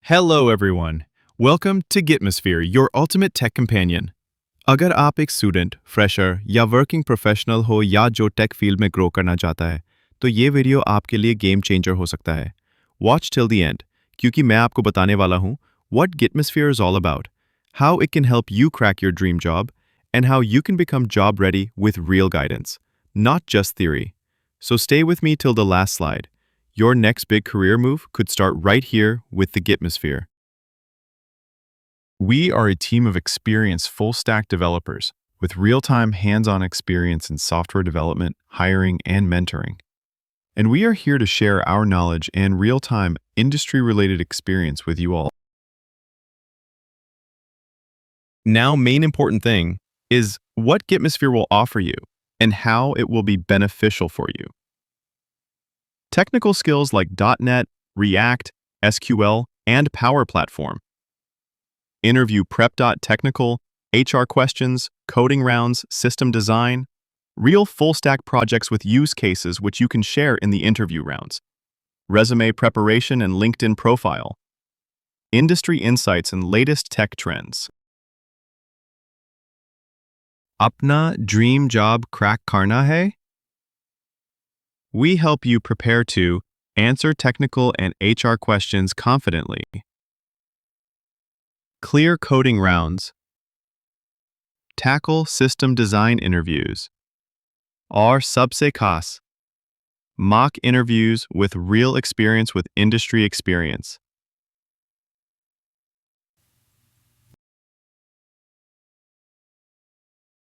Hello everyone. Welcome to Gitmosphere, your ultimate tech companion. अगर आप एक स्टूडेंट, फ्रेशर या वर्किंग प्रोफेशनल हो या जो टेक फील्ड में ग्रो करना चाहता है, तो ये वीडियो आपके लिए गेम चेंजर हो सकता है। Watch till the end, क्योंकि मैं आपको बताने वाला हूँ what Gitmosphere is all about, how it can help you crack your dream job, and how you can become job ready with real guidance, not just theory. So stay with me till the last slide. Your next big career move could start right here with the Gitmosphere. We are a team of experienced full-stack developers with real-time hands-on experience in software development, hiring, and mentoring. And we are here to share our knowledge and real-time industry-related experience with you all. Now, main important thing is what Gitmosphere will offer you and how it will be beneficial for you. Technical skills like .NET, React, SQL, and Power Platform. Interview prep.technical, HR questions, coding rounds, system design, real full-stack projects with use cases which you can share in the interview rounds. Resume preparation and LinkedIn profile. Industry insights and latest tech trends. Apna dream job crack karna hai? We help you prepare to answer technical and HR questions confidently. Clear coding rounds. Tackle system design interviews. Aur sabse khas. Mock interviews with real experience with industry experience.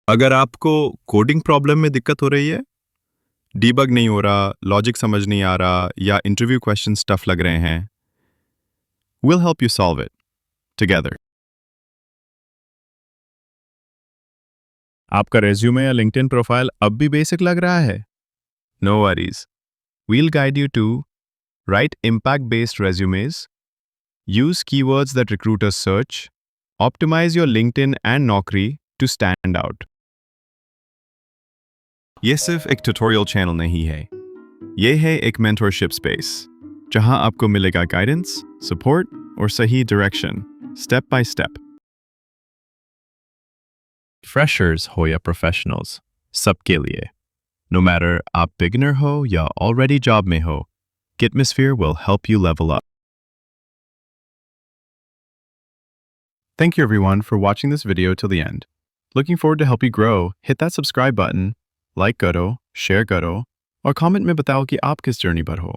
अगर आपको coding problem में दिक्कत हो रही है, debug नहीं हो रहा, लॉजिक समझ नहीं आ रहा या इंटरव्यू क्वेश्चंस टफ लग रहे हैं, we'll help you solve it together. आपका रेज्यूमे या लिंक्डइन प्रोफाइल अब भी बेसिक लग रहा है? No worries. We'll guide you to write impact-based resumes, use keywords that recruiters search, optimize your LinkedIn and Naukri to stand out. ये सिर्फ एक ट्यूटोरियल चैनल नहीं है, ये है एक मेंटरशिप स्पेस, जहां आपको मिलेगा गाइडेंस, सपोर्ट और सही direction, step by step. Freshers हो या प्रोफेशनल्स, सबके लिए. No matter आप बिगिनर हो या ऑलरेडी जॉब में हो, Gitmosphere will help you level up. Thank you everyone for watching this video till the end. Looking forward to help you grow. Hit that subscribe button, like करो, share करो, और comment में बताओ कि आप किस जर्नी पर हो.